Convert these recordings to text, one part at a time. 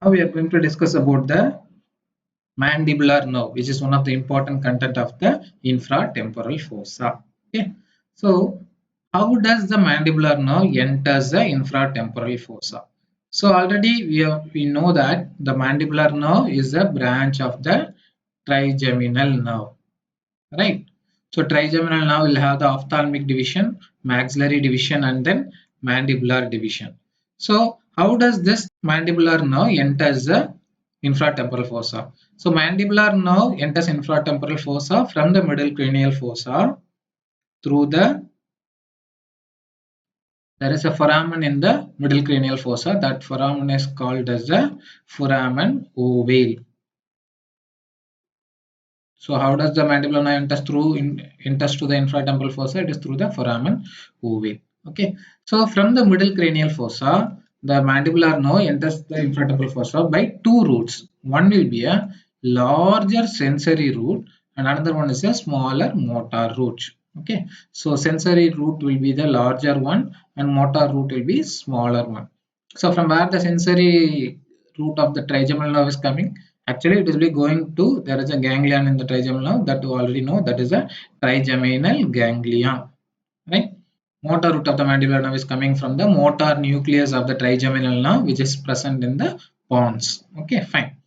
Now we are going to discuss about the mandibular nerve, which is one of the important content of the infratemporal fossa. Okay, so how does the mandibular nerve enters the infratemporal fossa? So already we know that the mandibular nerve is a branch of the trigeminal nerve, right? So trigeminal nerve will have the ophthalmic division, maxillary division, and then mandibular division. So how does this mandibular nerve enters the infratemporal fossa? So mandibular nerve enters infratemporal fossa from the middle cranial fossa through there is a foramen in the middle cranial fossa. That foramen is called as the foramen ovale. So how does the mandibular nerve enters to the infratemporal fossa? It is through the foramen ovale. Okay. So from the middle cranial fossa, the mandibular nerve enters the infratemporal fossa by two routes. One will be a larger sensory route, and another one is a smaller motor route. Okay. So sensory route will be the larger one, and motor route will be smaller one. So from where the sensory route of the trigeminal nerve is coming? Actually, it will be going to, there is a ganglion in the trigeminal nerve that you already know, that is a trigeminal ganglion, right? Motor root of the mandibular nerve is coming from the motor nucleus of the trigeminal nerve, which is present in the pons. Okay, fine.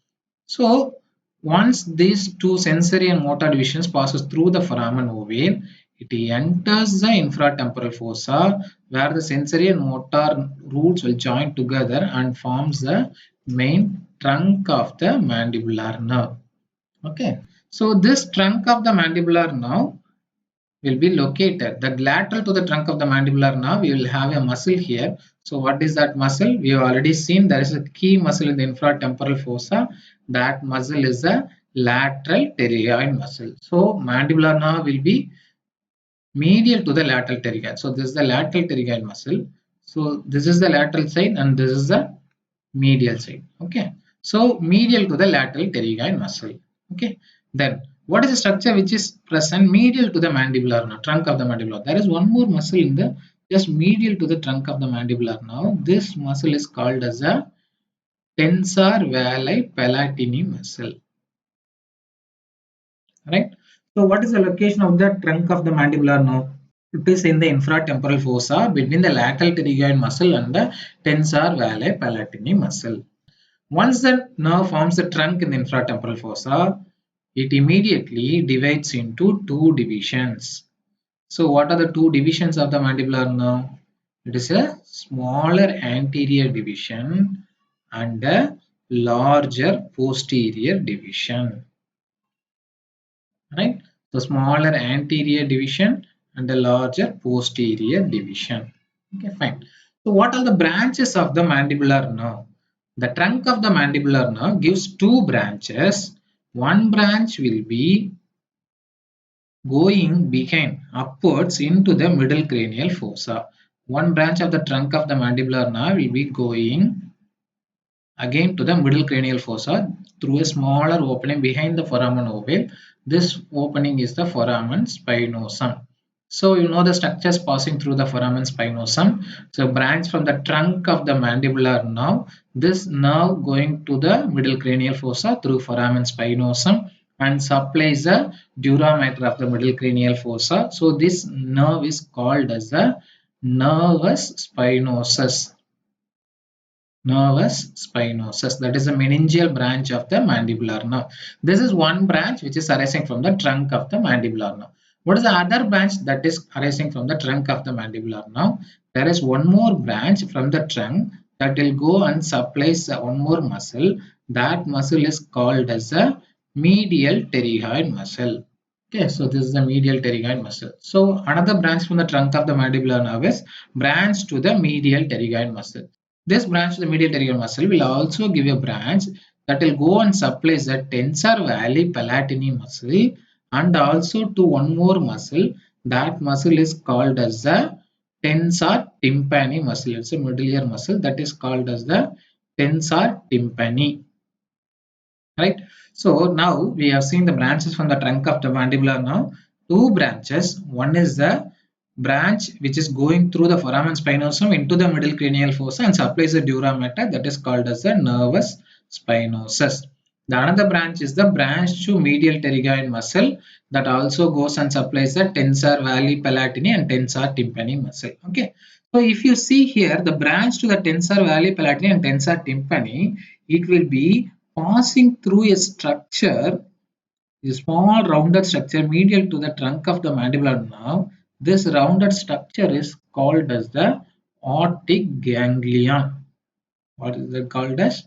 So once these two sensory and motor divisions passes through the foramen ovale, it enters the infratemporal fossa where the sensory and motor roots will join together and forms the main trunk of the mandibular nerve. Okay, so this trunk of the mandibular nerve will be located. The lateral to the trunk of the mandibular nerve, we will have a muscle here. So what is that muscle? We have already seen there is a key muscle in the infratemporal fossa. That muscle is the lateral pterygoid muscle. So mandibular nerve will be medial to the lateral pterygoid. So this is the lateral pterygoid muscle. So this is the lateral side and this is the medial side. Okay. So medial to the lateral pterygoid muscle. Okay. Then what is the structure which is present medial to the mandibular nerve, trunk of the mandibular? There is one more muscle in the just medial to the trunk of the mandibular nerve. This muscle is called as a tensor veli palatini muscle. Right. So what is the location of the trunk of the mandibular nerve? It is in the infratemporal fossa between the lateral pterygoid muscle and the tensor veli palatini muscle. Once the nerve forms the trunk in the infratemporal fossa, it immediately divides into two divisions. So what are the two divisions of the mandibular nerve? It is a smaller anterior division and a larger posterior division. Right? The smaller anterior division and a larger posterior division. Okay, fine. So what are the branches of the mandibular nerve? The trunk of the mandibular nerve gives two branches. One branch will be going behind upwards into the middle cranial fossa. One branch of the trunk of the mandibular nerve will be going again to the middle cranial fossa through a smaller opening behind the foramen ovale. This opening is the foramen spinosum. So you know the structures passing through the foramen spinosum. So branch from the trunk of the mandibular nerve. This nerve going to the middle cranial fossa through foramen spinosum and supplies the dura mater of the middle cranial fossa. So this nerve is called as the nervus spinosus. Nervus spinosus, that is a meningeal branch of the mandibular nerve. This is one branch which is arising from the trunk of the mandibular nerve. What is the other branch that is arising from the trunk of the mandibular nerve? There is one more branch from the trunk that will go and supplies one more muscle. That muscle is called as a medial pterygoid muscle. Okay, so this is the medial pterygoid muscle. So another branch from the trunk of the mandibular nerve is branch to the medial pterygoid muscle. This branch to the medial pterygoid muscle will also give a branch that will go and supplies the tensor veli palatini muscle and also to one more muscle. That muscle is called as the tensor tympani muscle. It's a middle ear muscle that is called as the tensor tympani. Right. So now we have seen the branches from the trunk of the mandibular nerve. Two branches. One is the branch which is going through the foramen spinosum into the middle cranial fossa and supplies the dura mater, that is called as the nervus spinosus. The another branch is the branch to medial pterygoid muscle that also goes and supplies the tensor valli palatini and tensor tympani muscle. Okay. So if you see here, the branch to the tensor valli palatini and tensor tympani, it will be passing through a structure, a small rounded structure medial to the trunk of the mandibular nerve. This rounded structure is called as the aortic ganglion. What is it called as?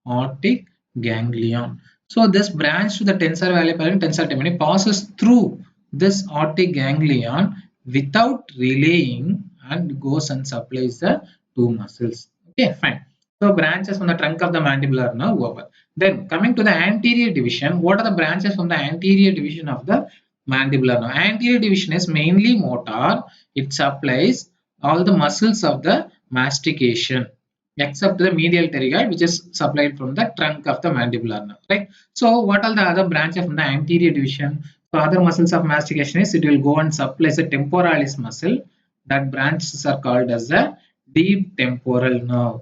Aortic ganglion. So this branch to the tensor valli palatini and tensor tympani passes through this aortic ganglion without relaying and goes and supplies the two muscles. Okay, fine. So branches from the trunk of the mandibular nerve over. Then coming to the anterior division, what are the branches from the anterior division of the mandibular nerve? Anterior division is mainly motor. It supplies all the muscles of the mastication except the medial pterygoid, which is supplied from the trunk of the mandibular nerve, right? So what are the other branches from the anterior division? So other muscles of mastication is it will go and supply the temporalis muscle. That branches are called as the deep temporal nerve,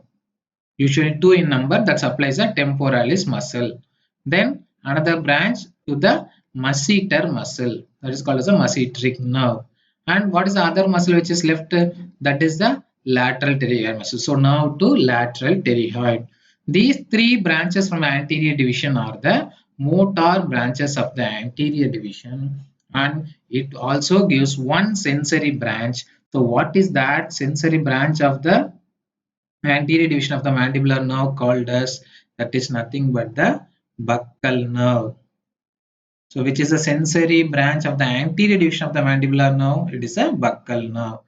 usually two in number, that supplies a temporalis muscle. Then another branch to the masseter muscle, that is called as a masseteric nerve. And what is the other muscle which is left? That is the lateral pterygoid muscle. So nerve to lateral pterygoid. These three branches from anterior division are the motor branches of the anterior division, and it also gives one sensory branch. So what is that sensory branch of the anterior division of the mandibular nerve called as? That is nothing but the buccal nerve. So which is a sensory branch of the anterior division of the mandibular nerve? It is a buccal nerve.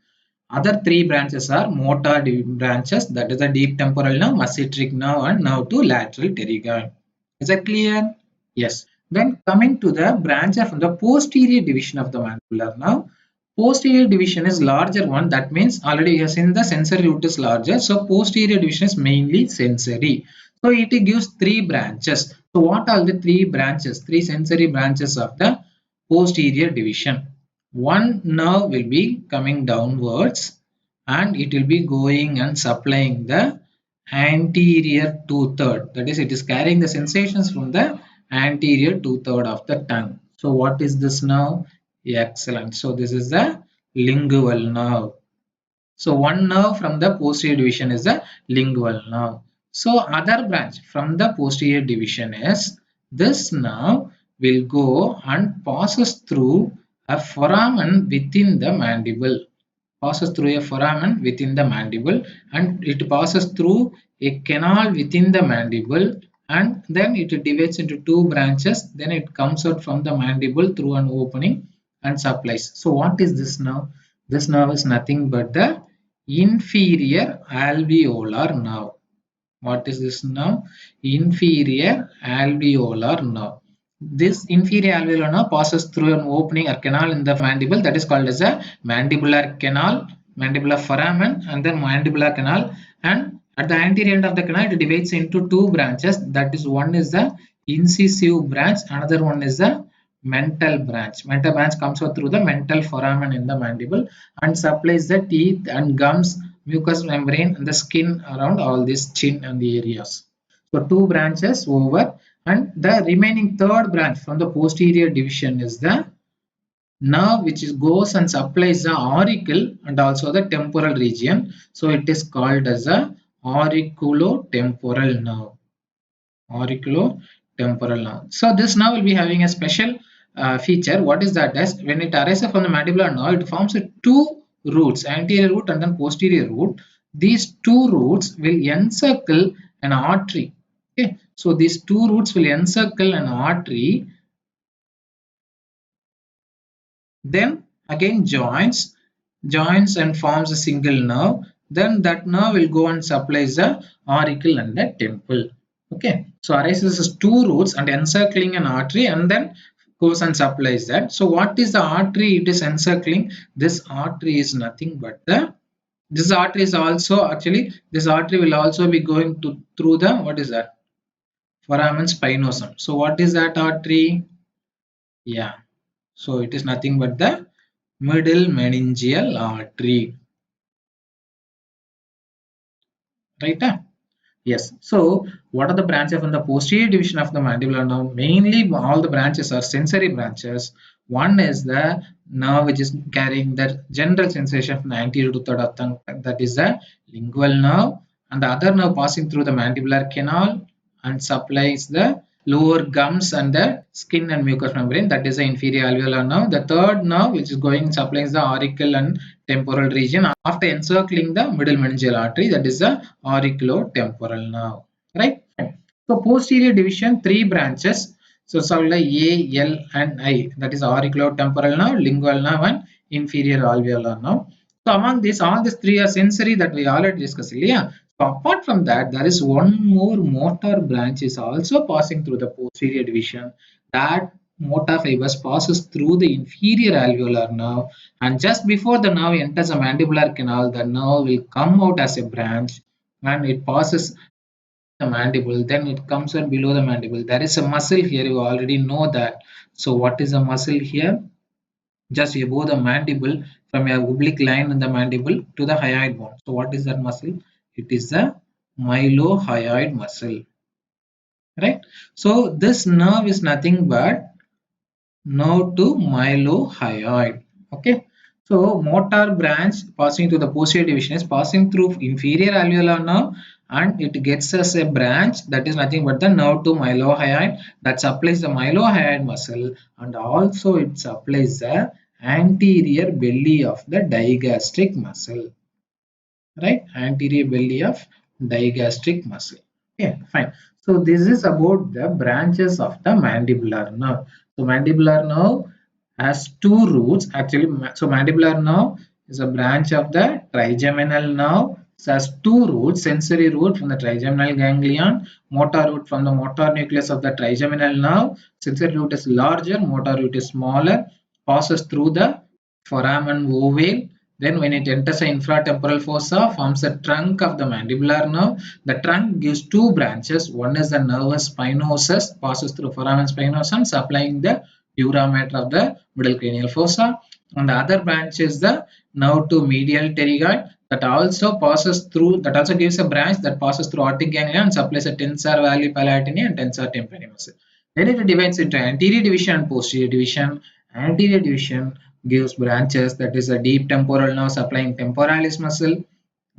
Other three branches are motor branches, that is the deep temporal nerve, masseteric nerve, and nerve to lateral pterygoid. Is that clear? Yes. Then coming to the branch from the posterior division of the mandibular nerve. Posterior division is larger one. That means already you have seen the sensory root is larger. So posterior division is mainly sensory. So it gives three branches. So what are the three branches? Three sensory branches of the posterior division. One nerve will be coming downwards and it will be going and supplying the anterior two-third. That is, it is carrying the sensations from the anterior two-third of the tongue. So what is this nerve? Excellent. So this is the lingual nerve. So one nerve from the posterior division is the lingual nerve. So other branch from the posterior division is this nerve will go and passes through a foramen within the mandible. Passes through a foramen within the mandible, and it passes through a canal within the mandible, and then it divides into two branches. Then it comes out from the mandible through an opening and supplies. So what is this nerve? This nerve is nothing but the inferior alveolar nerve. What is this nerve? Inferior alveolar nerve. This inferior alveolar nerve passes through an opening or canal in the mandible, that is called as a mandibular canal, mandibular foramen, and then mandibular canal. And at the anterior end of the canal, it divides into two branches. That is, one is the incisive branch, another one is the mental branch. Mental branch comes out through the mental foramen in the mandible and supplies the teeth and gums, mucous membrane, and the skin around all this chin and the areas. So two branches over, and the remaining third branch from the posterior division is the nerve which goes and supplies the auricle and also the temporal region. So it is called as a auriculotemporal nerve. Auriculotemporal nerve. So this nerve will be having a special feature. What is that? As when it arises from the mandibular nerve, it forms two roots, anterior root and then posterior root. These two roots will encircle an artery. Okay, so these two roots will encircle an artery, then again joins and forms a single nerve. Then that nerve will go and supplies the auricle and the temple. Okay, so arises as two roots and encircling an artery, and then goes and supplies that. So what is the artery it is encircling? This artery is nothing but the, this artery is also actually, this artery will also be going to through the, what is that, foramen spinosum. So what is that artery? Yeah, so it is nothing but the middle meningeal artery, right? Yes. So, what are the branches from the posterior division of the mandibular nerve? Mainly, all the branches are sensory branches. One is the nerve which is carrying the general sensation from the anterior to third of tongue, that is the lingual nerve, and the other nerve passing through the mandibular canal and supplies the lower gums and the skin and mucous membrane, that is the inferior alveolar nerve. The third nerve which is going supplies the auricle and temporal region after encircling the middle meningeal artery, that is the auriculotemporal nerve, right? So posterior division, three branches. So it's called like A, L and I, that is auriculotemporal nerve, lingual nerve and inferior alveolar nerve. So among these, all these three are sensory that we already discussed. Yeah. So apart from that, there is one more motor branch is also passing through the posterior division. That motor fibers passes through the inferior alveolar nerve, and just before the nerve enters the mandibular canal, the nerve will come out as a branch and it passes the mandible, then it comes out below the mandible. There is a muscle here, you already know that. So what is a muscle here? Just above the mandible, from a oblique line in the mandible to the hyoid bone. So what is that muscle? It is the mylohyoid muscle, right? So this nerve is nothing but nerve to mylohyoid. Okay. So motor branch passing to the posterior division is passing through inferior alveolar nerve, and it gets us a branch that is nothing but the nerve to mylohyoid that supplies the mylohyoid muscle, and also it supplies the anterior belly of the digastric muscle, right? Anterior belly of digastric muscle. Okay, fine. So this is about the branches of the mandibular nerve. So mandibular nerve has two roots actually. So mandibular nerve is a branch of the trigeminal nerve. It has two roots: sensory root from the trigeminal ganglion, motor root from the motor nucleus of the trigeminal nerve. Sensory root is larger, motor root is smaller, passes through the foramen ovale. Then when it enters the infratemporal fossa, forms the trunk of the mandibular nerve. The trunk gives two branches. One is the nervus spinosus, passes through foramen spinosum, supplying the dura mater of the middle cranial fossa. And the other branch is the nerve to medial pterygoid that also passes through, that also gives a branch that passes through aortic ganglion and supplies a tensor valli palatini and tensor tympani muscle. Then it divides into anterior division and posterior division. Anterior division gives branches, that is a deep temporal nerve supplying temporalis muscle,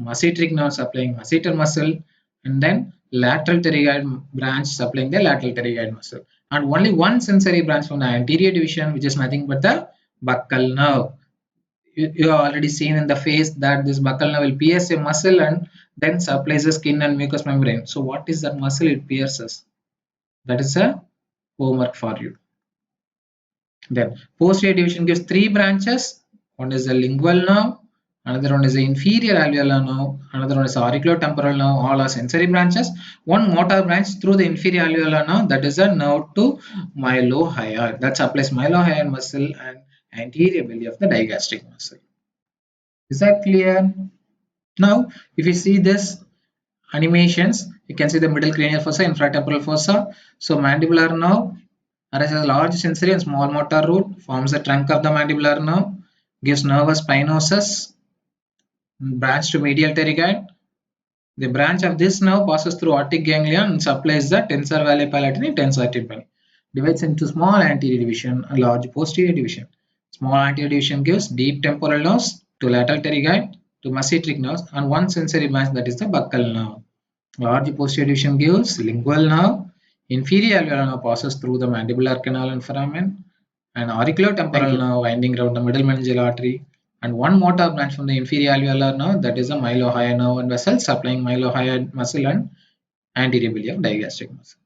masseteric nerve supplying masseter muscle, and then lateral pterygoid branch supplying the lateral pterygoid muscle. And only one sensory branch from the anterior division, which is nothing but the buccal nerve. You have already seen in the face that this buccal nerve will pierce a muscle and then supplies the skin and mucous membrane. So what is that muscle it pierces? That is a homework for you. Then posterior division gives three branches. One is the lingual nerve, another one is the inferior alveolar nerve, another one is the auriculotemporal nerve. All are sensory branches. One motor branch through the inferior alveolar nerve, that is a nerve to mylohyoid, that supplies mylohyoid muscle and anterior belly of the digastric muscle. Is that clear? Now, if you see this animations, you can see the middle cranial fossa, infratemporal fossa. So mandibular nerve arises as a large sensory and small motor root, forms the trunk of the mandibular nerve, gives nervus spinosus, branch to medial pterygoid. The branch of this nerve passes through aortic ganglion and supplies the tensor valli palatini, tensor tympani. Divides into small anterior division and large posterior division. Small anterior division gives deep temporal nerves to lateral pterygoid to masseteric nerves and one sensory branch, that is the buccal nerve. Large posterior division gives lingual nerve. Inferior alveolar nerve passes through the mandibular canal and foramen, and auriculotemporal nerve winding around the middle meningeal artery, and one motor branch from the inferior alveolar nerve, that is a mylohyoid nerve and vessel supplying mylohyoid muscle and anterior belly of digastric muscle.